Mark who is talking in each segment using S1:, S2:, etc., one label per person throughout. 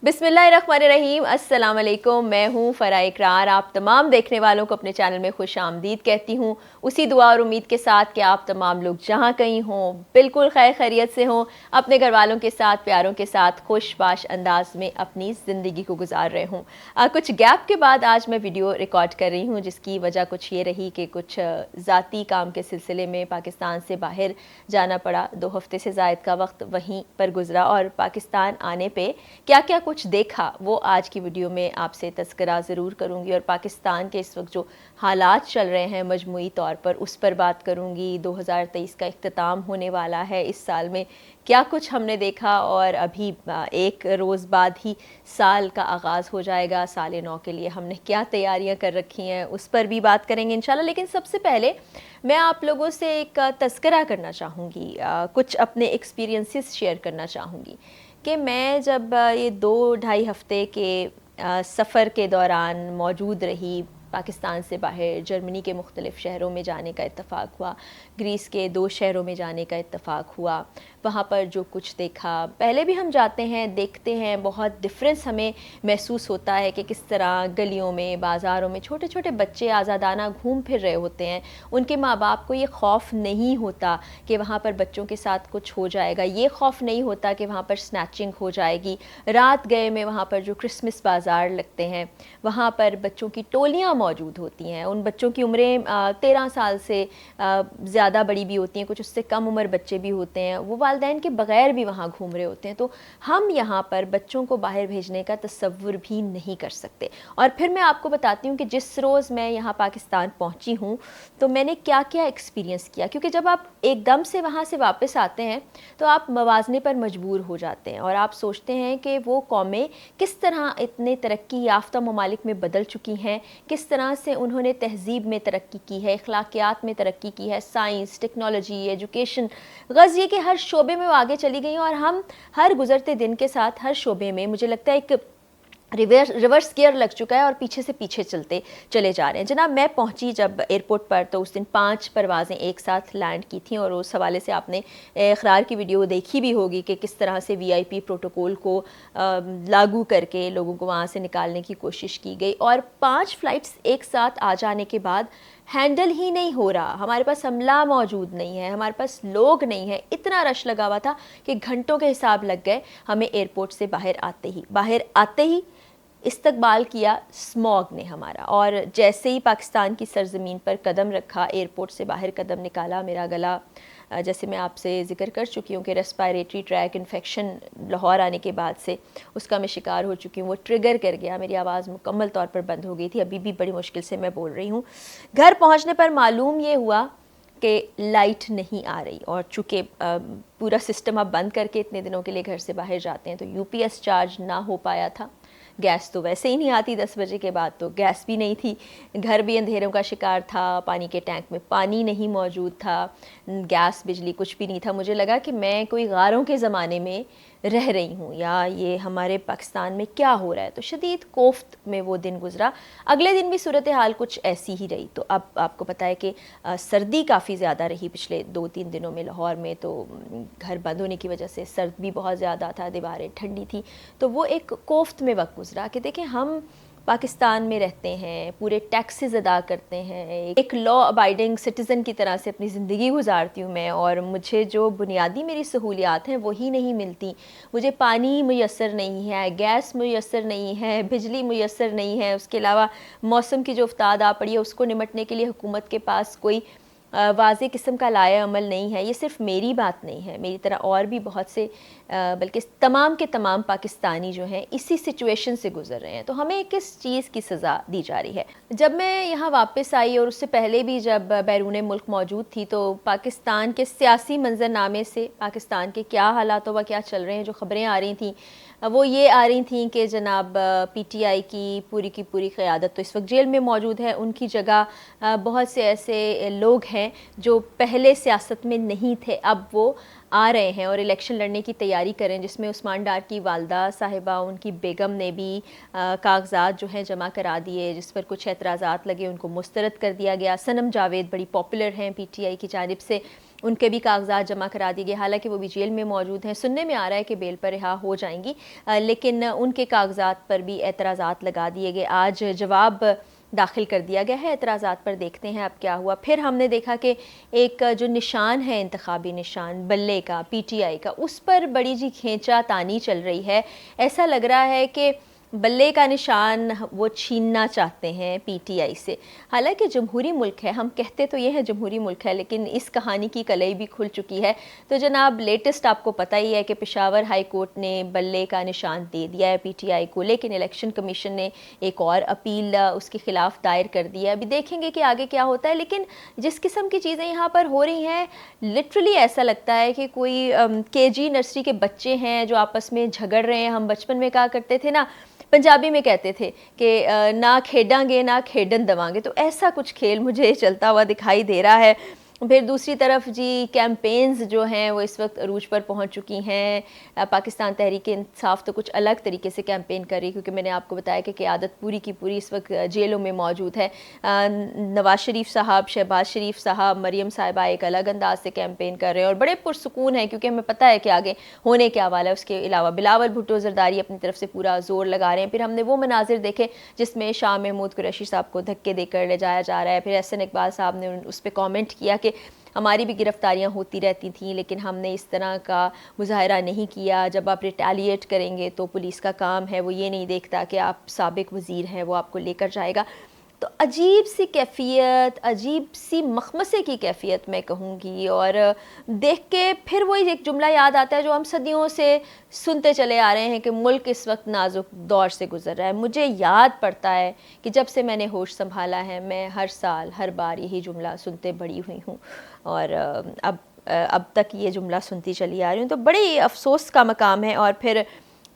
S1: बिस्मिल्लाहिर्रहमानिर्रहीम, अस्सलाम वालेकुम। मैं हूँ फ़राह इकरार। आप तमाम देखने वालों को अपने चैनल में खुश आमदीद कहती हूँ, उसी दुआ और उम्मीद के साथ कि आप तमाम लोग जहाँ कहीं हों बिल्कुल खैर खैरियत से हों, अपने घर वालों के साथ, प्यारों के साथ खुशबाश अंदाज में अपनी ज़िंदगी को गुजार रहे हों। कुछ गैप के बाद आज मैं वीडियो रिकॉर्ड कर रही हूँ, जिसकी वजह कुछ ये रही कि कुछ ज़ाती काम के सिलसिले में पाकिस्तान से बाहर जाना पड़ा। 2 हफ़्ते से ज़ायद का वक्त वहीं पर गुजरा और पाकिस्तान आने पे क्या क्या कुछ देखा वो आज की वीडियो में आपसे तज़किरा ज़रूर करूँगी और पाकिस्तान के इस वक्त जो हालात चल रहे हैं मजमूई तौर पर उस पर बात करूँगी। 2023 का इख्तिताम होने वाला है, इस साल में क्या कुछ हमने देखा और अभी एक रोज़ बाद ही साल का आगाज़ हो जाएगा। साल नौ के लिए हमने क्या तैयारियां कर रखी हैं उस पर भी बात करेंगे इंशाल्लाह। लेकिन सबसे पहले मैं आप लोगों से एक तज़किरा करना चाहूँगी, कुछ अपने एक्सपीरियंसेस शेयर करना चाहूँगी कि मैं जब ये 2 ढाई हफ़्ते के सफ़र के दौरान मौजूद रही, पाकिस्तान से बाहर जर्मनी के मुख्तलिफ़ शहरों में जाने का इत्तफ़ाक़ हुआ, ग्रीस के 2 शहरों में जाने का इत्तफ़ाक़ हुआ। वहाँ पर जो कुछ देखा, पहले भी हम जाते हैं देखते हैं, बहुत डिफरेंस हमें महसूस होता है कि किस तरह गलियों में, बाज़ारों में छोटे छोटे बच्चे आज़ादाना घूम फिर रहे होते हैं। उनके माँ बाप को ये खौफ नहीं होता कि वहाँ पर बच्चों के साथ कुछ हो जाएगा, ये खौफ नहीं होता कि वहाँ पर स्नैचिंग हो जाएगी। रात गए में वहाँ पर जो क्रिसमस बाज़ार लगते हैं वहाँ पर बच्चों की टोलियाँ मौजूद होती हैं। उन बच्चों की उम्रें 13 साल से ज़्यादा बड़ी भी होती हैं, कुछ उससे कम उम्र बच्चे भी होते हैं। वो वालिदैन के बग़ैर भी वहाँ घूम रहे होते हैं। तो हम यहाँ पर बच्चों को बाहर भेजने का तसव्वुर भी नहीं कर सकते। और फिर मैं आपको बताती हूँ कि जिस रोज़ मैं यहाँ पाकिस्तान पहुँची हूँ तो मैंने क्या क्या एक्सपीरियंस किया, क्योंकि जब आप एकदम से वहाँ से वापस आते हैं तो आप मवाज़ने पर मजबूर हो जाते हैं और आप सोचते हैं कि वो कौमें किस तरह इतने तरक्की याफ्ता ममालिक में बदल चुकी हैं, किस तरह से उन्होंने तहज़ीब में तरक्की की है, अखलाकियात में तरक्की की है, साइंस, टेक्नोलॉजी, एजुकेशन, ग़ज़ ये कि हर शोबे में वो आगे चली गई। और हम हर गुज़रते दिन के साथ हर शोबे में मुझे लगता है एक रिवर्स गियर लग चुका है और पीछे से पीछे चलते चले जा रहे हैं। जनाब, मैं पहुंची जब एयरपोर्ट पर तो उस दिन 5 परवाज़ें एक साथ लैंड की थी और उस हवाले से आपने इक़रार की वीडियो देखी भी होगी कि किस तरह से वीआईपी प्रोटोकॉल को लागू करके लोगों को वहाँ से निकालने की कोशिश की गई। और 5 फ़्लाइट्स एक साथ आ जाने के बाद हैंडल ही नहीं हो रहा, हमारे पास अमला मौजूद नहीं है, हमारे पास लोग नहीं है, इतना रश लगा हुआ था कि घंटों के हिसाब लग गए हमें एयरपोर्ट से बाहर आते ही इस्तकबाल किया स्मॉग ने हमारा। और जैसे ही पाकिस्तान की सरज़मीन पर कदम रखा, एयरपोर्ट से बाहर कदम निकाला, मेरा गला जैसे मैं आपसे ज़िक्र कर चुकी हूँ कि रेस्पिरेटरी ट्रैक इन्फेक्शन लाहौर आने के बाद से उसका मैं शिकार हो चुकी हूँ, वो ट्रिगर कर गया, मेरी आवाज़ मुकम्मल तौर पर बंद हो गई थी। अभी भी बड़ी मुश्किल से मैं बोल रही हूँ। घर पहुँचने पर मालूम ये हुआ कि लाइट नहीं आ रही और चूँकि पूरा सिस्टम आप बंद करके इतने दिनों के लिए घर से बाहर जाते हैं तो यूपीएस चार्ज ना हो पाया था। गैस तो वैसे ही नहीं आती 10 बजे के बाद, तो गैस भी नहीं थी, घर भी अंधेरों का शिकार था, पानी के टैंक में पानी नहीं मौजूद था, गैस बिजली कुछ भी नहीं था। मुझे लगा कि मैं कोई गारों के ज़माने में रह रही हूँ या ये हमारे पाकिस्तान में क्या हो रहा है। तो शदीद कोफ्त में वो दिन गुजरा। अगले दिन भी सूरत हाल कुछ ऐसी ही रही। तो अब आपको पता है कि सर्दी काफ़ी ज़्यादा रही पिछले 2-3 दिनों में लाहौर में, तो घर बंद होने की वजह से सर्द भी बहुत ज़्यादा था, दीवारें ठंडी थी। तो वो एक कोफ्त में वक्त गुजरा कि देखें हम पाकिस्तान में रहते हैं, पूरे टैक्सेस अदा करते हैं, एक लॉ अबाइडिंग सिटीज़न की तरह से अपनी ज़िंदगी गुजारती हूँ मैं, और मुझे जो बुनियादी मेरी सहूलियात हैं वही नहीं मिलती। मुझे पानी मुयस्सर नहीं है, गैस मुयस्सर नहीं है, बिजली मुयस्सर नहीं है, उसके अलावा मौसम की जो अफ्ताद आ पड़ी है उसको निमटने के लिए हुकूमत के पास कोई वाज़े किस्म का लाया अमल नहीं है। ये सिर्फ मेरी बात नहीं है, मेरी तरह और भी बहुत से बल्कि तमाम के तमाम पाकिस्तानी जो हैं इसी सिचुएशन से गुजर रहे हैं। तो हमें किस चीज़ की सज़ा दी जा रही है? जब मैं यहाँ वापस आई और उससे पहले भी जब बैरून मुल्क मौजूद थी तो पाकिस्तान के सियासी मंजरनामे से, पाकिस्तान के क्या हालात व क्या चल रहे हैं, जो ख़बरें आ रही थी वो ये आ रही थी कि जनाब पीटीआई की पूरी क़यादत तो इस वक्त जेल में मौजूद है, उनकी जगह बहुत से ऐसे लोग हैं जो पहले सियासत में नहीं थे, अब वो आ रहे हैं और इलेक्शन लड़ने की तैयारी करें, जिसमें उस्मान डार की वालदा साहिबा, उनकी बेगम ने भी कागजात जो हैं जमा करा दिए, जिस पर कुछ एतराज़ात लगे उनको मुस्तरद कर दिया गया। सनम जावेद बड़ी पॉपुलर हैं पीटीआई की जानिब से, उनके भी कागजात जमा करा दिए गए। हालांकि वो भी जेल में मौजूद हैं, सुनने में आ रहा है कि बेल पर रिहा हो जाएंगी, लेकिन उनके कागजात पर भी एतराज़ात लगा दिए गए। आज जवाब दाखिल कर दिया गया है एतराज़ात पर, देखते हैं अब क्या हुआ। फिर हमने देखा कि एक जो निशान है, इंतखाबी निशान बल्ले का, पीटीआई का, उस पर बड़ी जी खींचा तानी चल रही है। ऐसा लग रहा है कि बल्ले का निशान वो छीनना चाहते हैं पीटीआई से। हालांकि जमहूरी मुल्क है, हम कहते तो ये है जमहूरी मुल्क है, लेकिन इस कहानी की कलई भी खुल चुकी है। तो जनाब लेटेस्ट आपको पता ही है कि पेशावर हाई कोर्ट ने बल्ले का निशान दे दिया है पीटीआई को, लेकिन इलेक्शन कमीशन ने एक और अपील उसके खिलाफ दायर कर दी है। अभी देखेंगे कि आगे क्या होता है। लेकिन जिस किस्म की चीज़ें यहाँ पर हो रही हैं, लिटरली ऐसा लगता है कि कोई केजी नर्सरी के बच्चे हैं जो आपस में झगड़ रहे हैं। हम बचपन में कहा करते थे ना, पंजाबी में कहते थे कि ना खेडांगे ना खेडन दवांगे, तो ऐसा कुछ खेल मुझे चलता हुआ दिखाई दे रहा है। फिर दूसरी तरफ जी कैंपेन्स जो हैं वो इस वक्त अरूज पर पहुंच चुकी हैं। पाकिस्तान तहरीक इंसाफ तो कुछ अलग तरीके से कैंपेन कर रही, क्योंकि मैंने आपको बताया कि क़यादत पूरी की पूरी इस वक्त जेलों में मौजूद है। नवाज शरीफ साहब, शहबाज शरीफ साहब, मरीम साहिबा एक अलग अंदाज से कैंपेन कर रहे हैं और बड़े पुरसुकून हैं, क्योंकि हमें पता है कि आगे होने क्या वाला है। उसके अलावा बिलावल भुट्टो ज़रदारी अपनी तरफ से पूरा जोर लगा रहे हैं। फिर हमने वो मनाजिर देखे जिसमें शाह महमूद कुरैशी साहब को धक्के देकर ले जाया जा रहा है। फिर एहसन इकबाल साहब ने उस पर कॉमेंट किया कि हमारी भी गिरफ्तारियां होती रहती थीं, लेकिन हमने इस तरह का मुजाहरा नहीं किया। जब आप रिटेलिएट करेंगे तो पुलिस का काम है, वो ये नहीं देखता कि आप साबिक वज़ीर हैं, वो आपको लेकर जाएगा। तो अजीब सी कैफियत, अजीब सी मखमसे की कैफियत मैं कहूँगी। और देख के फिर वही एक जुमला याद आता है जो हम सदियों से सुनते चले आ रहे हैं कि मुल्क इस वक्त नाजुक दौर से गुजर रहा है। मुझे याद पड़ता है कि जब से मैंने होश संभाला है, मैं हर साल हर बार यही जुमला सुनते बड़ी हुई हूँ, और अब तक ये जुमला सुनती चली आ रही हूँ। तो बड़ी अफसोस का मकाम है। और फिर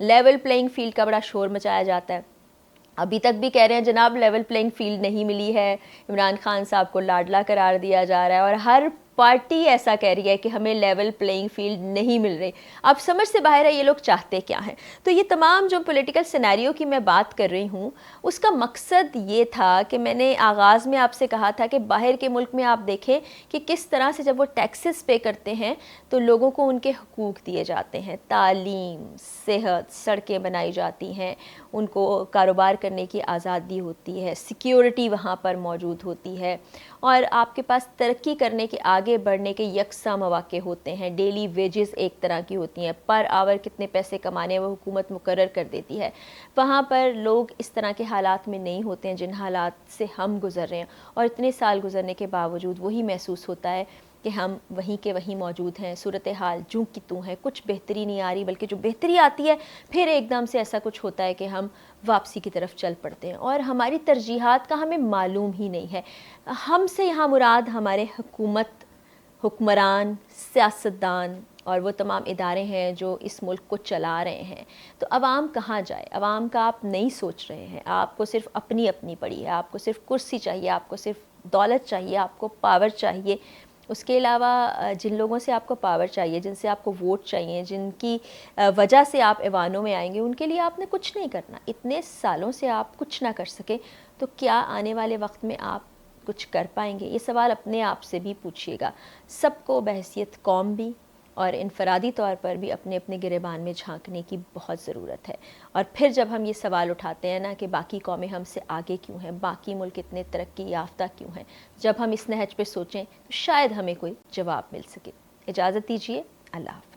S1: लेवल प्लेइंग फील्ड का बड़ा शोर मचाया जाता है। अभी तक भी कह रहे हैं जनाब लेवल प्लेइंग फील्ड नहीं मिली है, इमरान खान साहब को लाडला करार दिया जा रहा है, और हर पार्टी ऐसा कह रही है कि हमें लेवल प्लेइंग फील्ड नहीं मिल रही। अब समझ से बाहर है ये लोग चाहते क्या हैं। तो ये तमाम जो पॉलिटिकल सिनेरियो की मैं बात कर रही हूँ, उसका मकसद ये था कि मैंने आगाज़ में आपसे कहा था कि बाहर के मुल्क में आप देखें कि किस तरह से जब वो टैक्सेस पे करते हैं तो लोगों को उनके हकूक़ दिए जाते हैं, तालीम, सेहत, सड़कें बनाई जाती हैं, उनको कारोबार करने की आज़ादी होती है, सिक्योरिटी वहाँ पर मौजूद होती है, और आपके पास तरक्की करने के, आगे बढ़ने के यकसा मौक़े होते हैं। डेली वेजेस एक तरह की होती हैं, पर आवर कितने पैसे कमाने वो हुकूमत मुकर्रर कर देती है। वहाँ पर लोग इस तरह के हालात में नहीं होते हैं जिन हालात से हम गुज़र रहे हैं, और इतने साल गुज़रने के बावजूद वही महसूस होता है कि हम वहीं के वहीं मौजूद हैं। सूरत हाल जूं की तूं है, कुछ बेहतरी नहीं आ रही, बल्कि जो बेहतरी आती है फिर एकदम से ऐसा कुछ होता है कि हम वापसी की तरफ चल पड़ते हैं, और हमारी तरजीहात का हमें मालूम ही नहीं है। हमसे यहाँ मुराद हमारे हुकूमत, हुक्मरान, सियासतदान और वो तमाम इदारे हैं जो इस मुल्क को चला रहे हैं। तो अवाम कहाँ जाए? अवाम का आप नहीं सोच रहे हैं। आपको सिर्फ अपनी अपनी पड़ी है, आपको सिर्फ कुर्सी चाहिए, आपको सिर्फ दौलत चाहिए, आपको पावर चाहिए। उसके अलावा जिन लोगों से आपको पावर चाहिए, जिनसे आपको वोट चाहिए, जिनकी वजह से आप ऐवानों में आएंगे, उनके लिए आपने कुछ नहीं करना। इतने सालों से आप कुछ ना कर सके, तो क्या आने वाले वक्त में आप कुछ कर पाएंगे? ये सवाल अपने आप से भी पूछिएगा। सबको बहैसियत कौम भी और इनफरादी तौर पर भी अपने अपने गिरेबान में झांकने की बहुत ज़रूरत है। और फिर जब हम ये सवाल उठाते हैं ना कि बाकी कौमें हमसे आगे क्यों हैं, बाकी मुल्क इतने तरक्की याफ्ता क्यों हैं, जब हम इस नहज पे सोचें तो शायद हमें कोई जवाब मिल सके। इजाज़त दीजिए, अल्लाह हाफ़िज़।